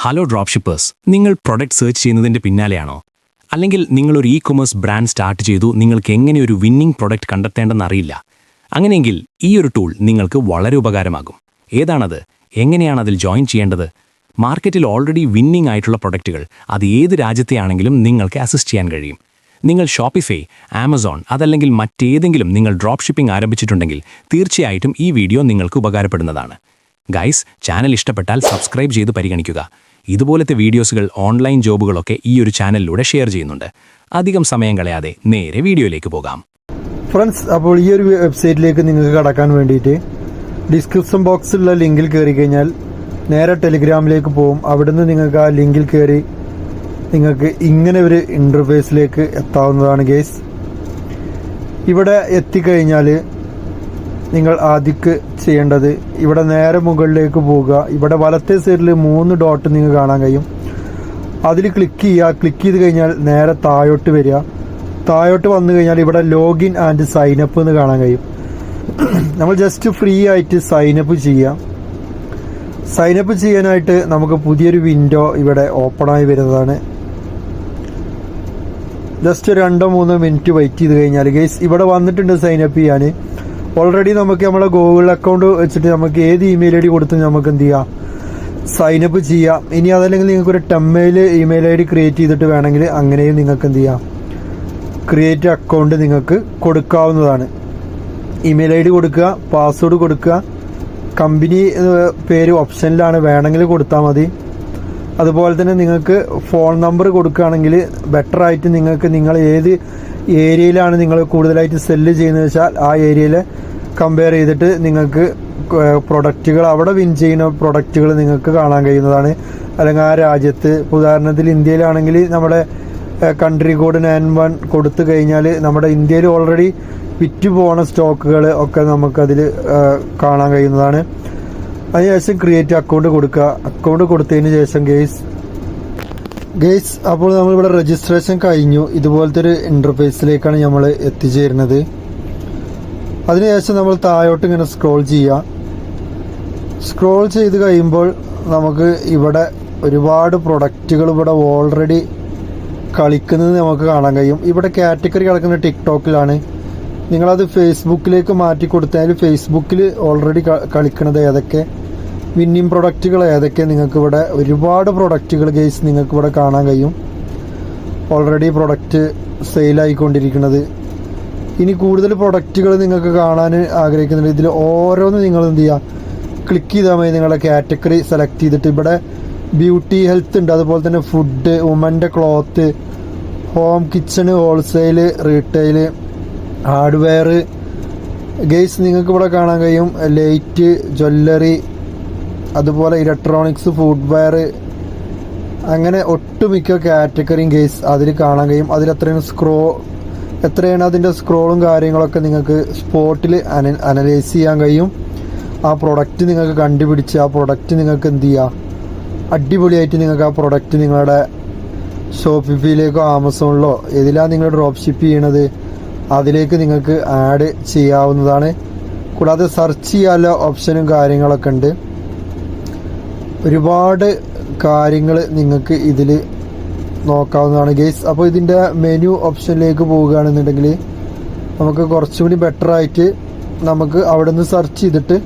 Hello drop shippers, നിങ്ങൾ product search ചെയ്യുന്നതിൻ്റെ പിന്നാലെയാണോ? അല്ലെങ്കിൽ നിങ്ങളൊരു ഇ-കൊമേഴ്സ് ബ്രാൻഡ് സ്റ്റാർട്ട് ചെയ്തു, നിങ്ങൾക്ക് എങ്ങനെ ഒരു വിന്നിംഗ് പ്രൊഡക്റ്റ് കണ്ടെത്തേണ്ടെന്നറിയില്ല? അങ്ങനെയെങ്കിൽ ഈ ഒരു ടൂൾ നിങ്ങൾക്ക് വളരെ ഉപകാരമാകും. ഏതാണത്? എങ്ങനെയാണ് അതിൽ ജോയിൻ ചെയ്യേണ്ടത്? മാർക്കറ്റിൽ ഓൾറെഡി വിന്നിംഗ് ആയിട്ടുള്ള പ്രൊഡക്റ്റുകൾ, അത് ഏത് രാജ്യത്തെയാണെങ്കിലും നിങ്ങൾക്ക് അസിസ്റ്റ് ചെയ്യാൻ കഴിയും. നിങ്ങൾ ഷോപ്പിഫൈ, ആമസോൺ അതല്ലെങ്കിൽ മറ്റേതെങ്കിലും നിങ്ങൾ ഡ്രോപ്പ് ഷിപ്പിംഗ് ആരംഭിച്ചിട്ടുണ്ടെങ്കിൽ തീർച്ചയായിട്ടും ഈ വീഡിയോ നിങ്ങൾക്ക് ഉപകാരപ്പെടുന്നതാണ്. ഗൈസ്, ചാനൽ ഇഷ്ടപ്പെട്ടാൽ സബ്സ്ക്രൈബ് ചെയ്ത് പരിഗണിക്കുക. ഇതുപോലത്തെ വീഡിയോസുകൾ, ഓൺലൈൻ ജോബുകളൊക്കെ ഈ ഒരു ചാനലിലൂടെ ഷെയർ ചെയ്യുന്നുണ്ട്. അധികം സമയം കളയാതെ നേരെ വീഡിയോയിലേക്ക് പോകാം. ഫ്രണ്ട്സ്, അപ്പോൾ ഈ ഒരു വെബ്സൈറ്റിലേക്ക് നിങ്ങൾക്ക് കടക്കാൻ വേണ്ടിയിട്ട് ഡിസ്ക്രിപ്ഷൻ ബോക്സിലുള്ള ലിങ്കിൽ കയറി കഴിഞ്ഞാൽ നേരെ ടെലിഗ്രാമിലേക്ക് പോകും. അവിടുന്ന് നിങ്ങൾക്ക് ആ ലിങ്കിൽ കയറി നിങ്ങൾക്ക് ഇങ്ങനെ ഒരു ഇൻ്റർഫേസിലേക്ക് എത്താവുന്നതാണ് ഗൈസ്. ഇവിടെ എത്തിക്കഴിഞ്ഞാൽ നിങ്ങൾ ആദ്യം ചെയ്യേണ്ടത് ഇവിടെ നേരെ മുകളിലേക്ക് പോവുക. ഇവിടെ വലത്തെ സൈഡിൽ 3 ഡോട്ട് നിങ്ങൾക്ക് കാണാൻ കഴിയും. അതിൽ ക്ലിക്ക് ചെയ്യുക. ക്ലിക്ക് ചെയ്ത് കഴിഞ്ഞാൽ നേരെ താഴോട്ട് വരിക. താഴോട്ട് വന്നു കഴിഞ്ഞാൽ ഇവിടെ ലോഗിൻ ആൻഡ് സൈനപ്പ് എന്ന് കാണാൻ കഴിയും. നമ്മൾ ജസ്റ്റ് ഫ്രീ ആയിട്ട് സൈനപ്പ് ചെയ്യാം. സൈനപ്പ് ചെയ്യാനായിട്ട് നമുക്ക് പുതിയൊരു വിൻഡോ ഇവിടെ ഓപ്പണായി വരുന്നതാണ്. ജസ്റ്റ് 2-3 മിനിറ്റ് വെയിറ്റ് ചെയ്ത് കഴിഞ്ഞാൽ ഗൈസ് ഇവിടെ വന്നിട്ടുണ്ട് സൈനപ്പ് ചെയ്യാൻ. ഓൾറെഡി നമുക്ക് നമ്മളെ ഗൂഗിൾ അക്കൗണ്ട് വെച്ചിട്ട് നമുക്ക് ഏത് ഇമെയിൽ ഐ ഡി കൊടുത്ത് നമുക്ക് എന്ത് ചെയ്യാം, സൈനപ്പ് ചെയ്യാം. ഇനി അതല്ലെങ്കിൽ നിങ്ങൾക്കൊരു ഇമെയിൽ ഐ ഡി ക്രിയേറ്റ് ചെയ്തിട്ട് വേണമെങ്കിൽ അങ്ങനെയും നിങ്ങൾക്ക് എന്ത് ചെയ്യാം, ക്രിയേറ്റ് അക്കൗണ്ട് നിങ്ങൾക്ക് കൊടുക്കാവുന്നതാണ്. ഇമെയിൽ ഐ ഡി കൊടുക്കുക, പാസ്വേഡ് കൊടുക്കുക, കമ്പനി പേര് ഓപ്ഷനിലാണ്, വേണമെങ്കിൽ കൊടുത്താൽ മതി. അതുപോലെ തന്നെ നിങ്ങൾക്ക് ഫോൺ നമ്പർ കൊടുക്കുകയാണെങ്കിൽ ബെറ്റർ ആയിട്ട് നിങ്ങൾ ഏത് ഏരിയയിലാണ് നിങ്ങൾ കൂടുതലായിട്ട് സെല്ല് ചെയ്യുന്നത് വെച്ചാൽ ആ ഏരിയയിൽ കമ്പയർ ചെയ്തിട്ട് നിങ്ങൾക്ക് പ്രൊഡക്റ്റുകൾ, അവിടെ വിൻ ചെയ്യുന്ന പ്രൊഡക്റ്റുകൾ നിങ്ങൾക്ക് കാണാൻ കഴിയുന്നതാണ്. അല്ലെങ്കിൽ ആ രാജ്യത്ത്, ഉദാഹരണത്തിൽ ഇന്ത്യയിലാണെങ്കിൽ നമ്മുടെ കൺട്രി കോഡ് 91 കൊടുത്തു കഴിഞ്ഞാൽ നമ്മുടെ ഇന്ത്യയിൽ ഓൾറെഡി വിറ്റ് പോണ സ്റ്റോക്കുകൾ ഒക്കെ നമുക്കതിൽ കാണാൻ കഴിയുന്നതാണ്. അതിനുശേഷം ക്രിയേറ്റ് അക്കൗണ്ട് കൊടുക്കുക. അക്കൗണ്ട് കൊടുത്തതിന് ശേഷം ഗെയ്സ് അപ്പോൾ നമ്മളിവിടെ രജിസ്ട്രേഷൻ കഴിഞ്ഞു. ഇതുപോലത്തെ ഒരു ഇൻ്റർഫേസിലേക്കാണ് നമ്മൾ എത്തിച്ചേരുന്നത്. അതിനുശേഷം നമ്മൾ താഴോട്ട് ഇങ്ങനെ സ്ക്രോൾ ചെയ്യുക. സ്ക്രോൾ ചെയ്ത് കഴിയുമ്പോൾ നമുക്ക് ഇവിടെ ഒരുപാട് പ്രൊഡക്റ്റുകൾ ഇവിടെ ഓൾറെഡി കളിക്കുന്നത് നമുക്ക് കാണാൻ കഴിയും. ഇവിടെ കാറ്റഗറി കിടക്കുന്ന ടിക്ടോക്കിലാണ്. നിങ്ങളത് ഫേസ്ബുക്കിലേക്ക് മാറ്റി കൊടുത്താൽ ഫേസ്ബുക്കിൽ ഓൾറെഡി കളിക്കുന്നത് ഏതൊക്കെ വിന്നിംഗ് പ്രൊഡക്റ്റുകൾ ഏതൊക്കെ നിങ്ങൾക്ക് ഇവിടെ ഒരുപാട് പ്രൊഡക്റ്റുകൾ ഗെയ്സ് നിങ്ങൾക്ക് ഇവിടെ കാണാൻ കഴിയും. ഓൾറെഡി പ്രൊഡക്റ്റ് സെയിലായിക്കൊണ്ടിരിക്കുന്നത്. ഇനി കൂടുതൽ പ്രൊഡക്റ്റുകൾ നിങ്ങൾക്ക് കാണാൻ ആഗ്രഹിക്കുന്നുണ്ട്. ഇതിൽ ഓരോന്ന് നിങ്ങൾ എന്ത് ചെയ്യുക, ക്ലിക്ക് ചെയ്താൽ മതി. നിങ്ങളുടെ കാറ്റഗറി സെലക്ട് ചെയ്തിട്ട് ഇവിടെ ബ്യൂട്ടി, ഹെൽത്ത് ഉണ്ട്, അതുപോലെ തന്നെ ഫുഡ്, വുമൻ്റെ cloth, home kitchen, wholesale, retail, hardware guys നിങ്ങൾക്ക് ഇവിടെ കാണാൻ കഴിയും. ലൈറ്റ്, ജ്വല്ലറി, അതുപോലെ ഇലക്ട്രോണിക്സ്, ഫുഡ്വെയർ, അങ്ങനെ ഒട്ടുമിക്ക കാറ്റഗറിയും ഗെയ്സ് അതിൽ കാണാൻ കഴിയും. എത്രയാണ് അതിൻ്റെ സ്ക്രോളും കാര്യങ്ങളൊക്കെ നിങ്ങൾക്ക് സ്പോട്ടിൽ അനലൈസ് ചെയ്യാൻ കഴിയും. ആ പ്രൊഡക്റ്റ് നിങ്ങൾക്ക് കണ്ടുപിടിച്ച് ആ പ്രൊഡക്റ്റ് നിങ്ങൾക്ക് എന്ത് ചെയ്യുക, അടിപൊളിയായിട്ട് നിങ്ങൾക്ക് ആ പ്രൊഡക്റ്റ് നിങ്ങളുടെ ഷോപ്പിഫൈയിലേക്കോ ആമസോണിലോ ഏതിലാണ് നിങ്ങൾ ഡ്രോപ്പ് ഷിപ്പ് ചെയ്യണത് അതിലേക്ക് നിങ്ങൾക്ക് ആഡ് ചെയ്യാവുന്നതാണ്. കൂടാതെ സെർച്ച് ചെയ്യാനുള്ള ഓപ്ഷനും കാര്യങ്ങളൊക്കെ ഉണ്ട്. ഒരുപാട് കാര്യങ്ങൾ നിങ്ങൾക്ക് ഇതിൽ നോക്കാവുന്നതാണ് ഗെയ്സ്. അപ്പോൾ ഇതിൻ്റെ മെനു ഓപ്ഷനിലേക്ക് പോവുകയാണെന്നുണ്ടെങ്കിൽ നമുക്ക് കുറച്ചുകൂടി ബെറ്റർ ആയിട്ട് നമുക്ക് അവിടെ നിന്ന് സെർച്ച് ചെയ്തിട്ട്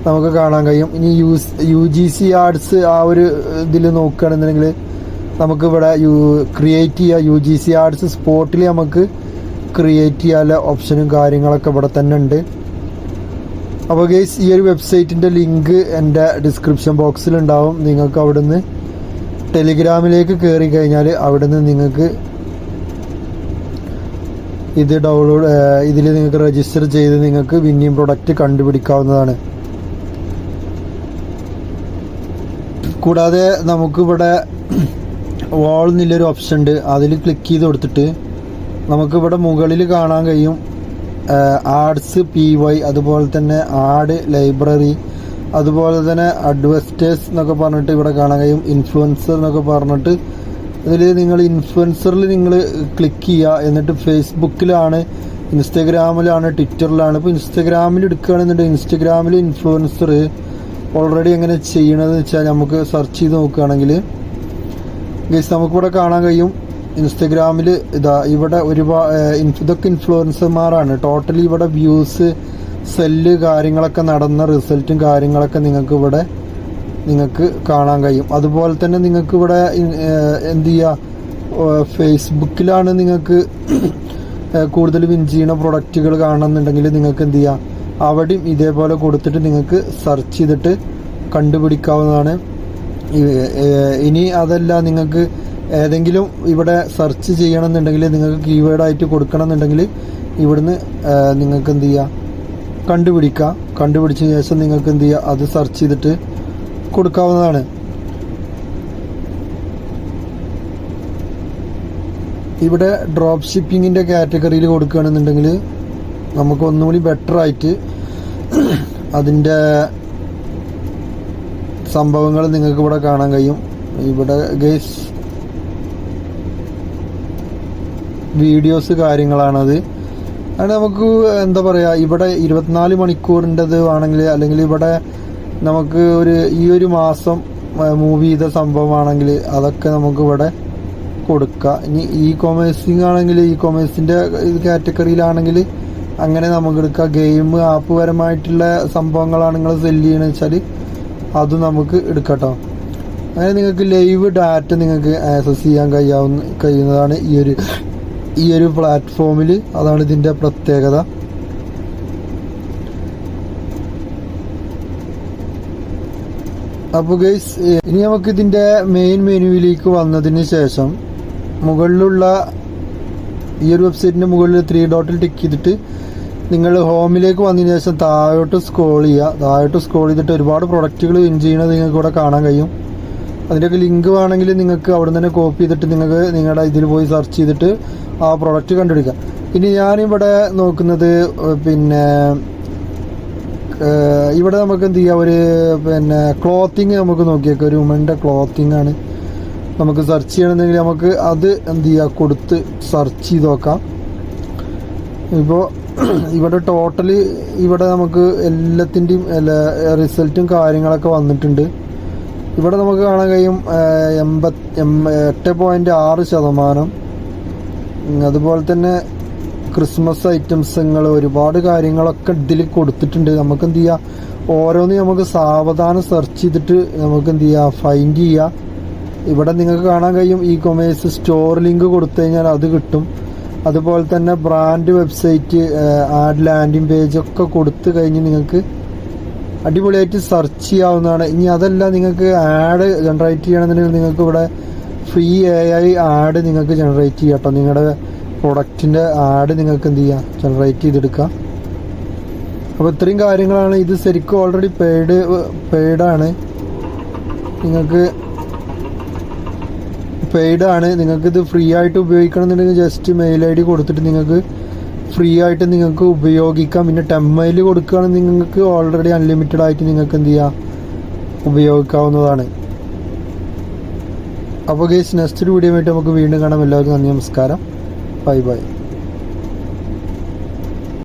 നമുക്ക് കാണാൻ കഴിയും. ഇനി UGC ആഡ്സ് ആ ഒരു ഇതിൽ നോക്കുകയാണെന്നുണ്ടെങ്കിൽ നമുക്ക് ഇവിടെ ക്രിയേറ്റ് ചെയ്യുക. UGC ആഡ്സ് സ്പോട്ടിൽ നമുക്ക് ക്രിയേറ്റ് ചെയ്യാനുള്ള ഓപ്ഷനും കാര്യങ്ങളൊക്കെ ഇവിടെ തന്നെ ഉണ്ട്. അപ്പോൾ ഗെയ്സ് ഈ ഒരു വെബ്സൈറ്റിൻ്റെ ലിങ്ക് എൻ്റെ ഡിസ്ക്രിപ്ഷൻ ബോക്സിലുണ്ടാവും. നിങ്ങൾക്ക് അവിടുന്ന് ടെലിഗ്രാമിലേക്ക് കയറി കഴിഞ്ഞാൽ അവിടുന്ന് നിങ്ങൾക്ക് ഇത് ഇതിൽ നിങ്ങൾക്ക് രജിസ്റ്റർ ചെയ്ത് നിങ്ങൾക്ക് വിന്നിംഗ് പ്രൊഡക്റ്റ് കണ്ടുപിടിക്കാവുന്നതാണ്. കൂടാതെ നമുക്കിവിടെ വാൾ എന്നുള്ളൊരു ഓപ്ഷൻ ഉണ്ട്. അതിൽ ക്ലിക്ക് ചെയ്ത് കൊടുത്തിട്ട് നമുക്കിവിടെ മുകളിൽ കാണാൻ കഴിയും ആഡ്സ്, PY, അതുപോലെ തന്നെ ആഡ്, ലൈബ്രറി, അതുപോലെ തന്നെ അഡ്വസ്റ്റേഴ്സ് എന്നൊക്കെ പറഞ്ഞിട്ട് ഇവിടെ കാണാൻ കഴിയും. ഇൻഫ്ലുവൻസർ എന്നൊക്കെ പറഞ്ഞിട്ട് ഇതിൽ നിങ്ങൾ ഇൻഫ്ലുവൻസറിൽ നിങ്ങൾ ക്ലിക്ക് ചെയ്യുക. എന്നിട്ട് ഫേസ്ബുക്കിലാണ്, ഇൻസ്റ്റഗ്രാമിലാണ്, ട്വിറ്ററിലാണ്. ഇപ്പോൾ ഇൻസ്റ്റഗ്രാമിൽ എടുക്കുകയാണെന്നുണ്ടെങ്കിൽ ഇൻസ്റ്റഗ്രാമിൽ ഇൻഫ്ലുവൻസർ, ഓൾറെഡി എങ്ങനെ ചെയ്യണതെന്ന് വെച്ചാൽ നമുക്ക് സെർച്ച് ചെയ്ത് നോക്കുകയാണെങ്കിൽ ഗൈസ് നമുക്കിവിടെ കാണാൻ കഴിയും. ഇൻസ്റ്റഗ്രാമിൽ ഇവിടെ ഒരുപാട് ഇതൊക്കെ ഇൻഫ്ലുവൻസർമാരാണ്. ടോട്ടലി ഇവിടെ വ്യൂസ്, സെല്ല് കാര്യങ്ങളൊക്കെ നടന്ന റിസൾട്ടും കാര്യങ്ങളൊക്കെ നിങ്ങൾക്ക് കാണാൻ കഴിയും. അതുപോലെ തന്നെ നിങ്ങൾക്ക് ഇവിടെ എന്ത് ചെയ്യുക, ഫേസ്ബുക്കിലാണ് നിങ്ങൾക്ക് കൂടുതൽ വിൻ ചെയ്യുന്ന പ്രൊഡക്റ്റുകൾ കാണണമെന്നുണ്ടെങ്കിൽ നിങ്ങൾക്ക് എന്ത് ചെയ്യുക, അവിടെയും ഇതേപോലെ കൊടുത്തിട്ട് നിങ്ങൾക്ക് സെർച്ച് ചെയ്തിട്ട് കണ്ടുപിടിക്കാവുന്നതാണ്. ഇനി അതല്ല, നിങ്ങൾക്ക് ഏതെങ്കിലും ഇവിടെ സെർച്ച് ചെയ്യണമെന്നുണ്ടെങ്കിൽ, നിങ്ങൾക്ക് കീവേഡായിട്ട് കൊടുക്കണം എന്നുണ്ടെങ്കിൽ ഇവിടുന്ന് നിങ്ങൾക്ക് എന്ത് ചെയ്യുക, കണ്ടുപിടിച്ച ശേഷം നിങ്ങൾക്ക് എന്ത് ചെയ്യുക, അത് സെർച്ച് ചെയ്തിട്ട് കൊടുക്കാവുന്നതാണ്. ഇവിടെ ഡ്രോപ്പ് ഷിപ്പിങ്ങിൻ്റെ കാറ്റഗറിയിൽ കൊടുക്കുകയാണെന്നുണ്ടെങ്കിൽ നമുക്ക് ഒന്നുകൂടി ബെറ്റർ ആയിട്ട് അതിൻ്റെ സംഭവങ്ങൾ നിങ്ങൾക്ക് ഇവിടെ കാണാൻ കഴിയും. ഇവിടെ ഗൈസ് വീഡിയോസ് കാര്യങ്ങളാണത്. അത് നമുക്ക് എന്താ പറയുക, ഇവിടെ 24 മണിക്കൂറിൻ്റെത് ആണെങ്കിൽ, അല്ലെങ്കിൽ ഇവിടെ നമുക്ക് ഈ ഒരു മാസം മൂവ് ചെയ്ത സംഭവമാണെങ്കിൽ അതൊക്കെ നമുക്ക് ഇവിടെ കൊടുക്കുക. ഇനി ഇ-കൊമേഴ്സിങ് ആണെങ്കിൽ, ഇ-കൊമേഴ്സിൻ്റെ കാറ്റഗറിയിലാണെങ്കിൽ അങ്ങനെ നമുക്ക് എടുക്കുക. ഗെയിം ആപ്പ് പരമായിട്ടുള്ള സംഭവങ്ങളാണ് നിങ്ങൾ സെല്ല് ചെയ്യണമെന്ന് വെച്ചാൽ അതും നമുക്ക് എടുക്കട്ടോ. അങ്ങനെ നിങ്ങൾക്ക് ലൈവ് ഡാറ്റ നിങ്ങൾക്ക് ആക്സസ് ചെയ്യാൻ കഴിയുന്നതാണ് ഈ ഒരു പ്ലാറ്റ്ഫോമിൽ. അതാണ് ഇതിൻ്റെ പ്രത്യേകത. അപ്പോൾ ഗൈസ്, ഇനി നമുക്ക് ഇതിൻ്റെ മെയിൻ മെനുവിലേക്ക് വന്നതിന് ശേഷം മുകളിലുള്ള ഈ ഒരു വെബ്സൈറ്റിൻ്റെ മുകളിൽ 3 ഡോട്ടിൽ ടിക്ക് ചെയ്തിട്ട് നിങ്ങൾ ഹോമിലേക്ക് വന്നതിന് ശേഷം താഴോട്ട് സ്ക്രോൾ ചെയ്തിട്ട് ഒരുപാട് പ്രൊഡക്റ്റുകൾ വിൻ ചെയ്യണത് നിങ്ങൾക്ക് ഇവിടെ കാണാൻ കഴിയും. അതിൻ്റെയൊക്കെ ലിങ്ക് വേണമെങ്കിൽ നിങ്ങൾക്ക് അവിടെ നിന്ന് തന്നെ കോപ്പി ചെയ്തിട്ട് നിങ്ങൾക്ക് നിങ്ങളുടെ ഇതിൽ പോയി സെർച്ച് ചെയ്തിട്ട് ആ പ്രൊഡക്റ്റ് കണ്ടുപിടിക്കാം. ഇനി ഞാനിവിടെ നോക്കുന്നത് പിന്നെ ഇവിടെ നമുക്ക് എന്ത് ചെയ്യാം, ക്ലോത്തിങ് നമുക്ക് നോക്കിയേക്കാം. ഒരു വുമൻ്റെ ക്ലോത്തിങ് ആണ് നമുക്ക് സെർച്ച് ചെയ്യണമെന്നുണ്ടെങ്കിൽ നമുക്ക് അത് എന്ത് ചെയ്യുക, കൊടുത്ത് സെർച്ച് ചെയ്ത് നോക്കാം. ഇപ്പോൾ ഇവിടെ ടോട്ടല് ഇവിടെ നമുക്ക് എല്ലാത്തിൻ്റെയും റിസൾട്ടും കാര്യങ്ങളൊക്കെ വന്നിട്ടുണ്ട്. ഇവിടെ നമുക്ക് കാണാൻ കഴിയും 8.6%. അതുപോലെ തന്നെ ക്രിസ്മസ് ഐറ്റംസുകൾ ഒരുപാട് കാര്യങ്ങളൊക്കെ ഇതിൽ കൊടുത്തിട്ടുണ്ട്. നമുക്ക് എന്ത് ചെയ്യുക, ഓരോന്നും നമുക്ക് സാവധാനം സെർച്ച് ചെയ്തിട്ട് നമുക്ക് എന്ത് ചെയ്യുക, ഫൈൻഡ് ചെയ്യുക. ഇവിടെ നിങ്ങൾക്ക് കാണാൻ കഴിയും ഇ-കൊമേഴ്സ് സ്റ്റോർ ലിങ്ക് കൊടുത്തു കഴിഞ്ഞാൽ അത് കിട്ടും. അതുപോലെ തന്നെ brand website, add landing page ഒക്കെ കൊടുത്തു കഴിഞ്ഞ് നിങ്ങൾക്ക് അടിപൊളിയായിട്ട് സെർച്ച് ചെയ്യാവുന്നതാണ്. ഇനി അതല്ല, നിങ്ങൾക്ക് ആഡ് ജനറേറ്റ് ചെയ്യണമെന്നുണ്ടെങ്കിൽ നിങ്ങൾക്ക് ഇവിടെ ഫ്രീ AI ആഡ് നിങ്ങൾക്ക് ജനറേറ്റ് ചെയ്യാം കേട്ടോ. നിങ്ങളുടെ പ്രൊഡക്റ്റിൻ്റെ ആഡ് നിങ്ങൾക്ക് എന്ത് ചെയ്യാം, ജനറേറ്റ് ചെയ്തെടുക്കാം. അപ്പോൾ ഇത്രയും കാര്യങ്ങളാണ്. ഇത് ശരിക്കും ഓൾറെഡി പെയ്ഡാണ്. നിങ്ങൾക്കിത് ഫ്രീ ആയിട്ട് ഉപയോഗിക്കണം എന്നുണ്ടെങ്കിൽ ജസ്റ്റ് മെയിൽ ID കൊടുത്തിട്ട് നിങ്ങൾക്ക് ഫ്രീ ആയിട്ട് നിങ്ങൾക്ക് ഉപയോഗിക്കാം. പിന്നെ ടെമ്മയിൽ കൊടുക്കുകയാണെങ്കിൽ നിങ്ങൾക്ക് ഓൾറെഡി അൺലിമിറ്റഡ് ആയിട്ട് നിങ്ങൾക്ക് എന്ത് ചെയ്യാം, ഉപയോഗിക്കാവുന്നതാണ്. അപ്പോൾ ഗൈസ്, നെക്സ്റ്റ് വീഡിയോ ആയിട്ട് നമുക്ക് വീണ്ടും കാണാം. എല്ലാവർക്കും നന്ദി, നമസ്കാരം, ബൈ.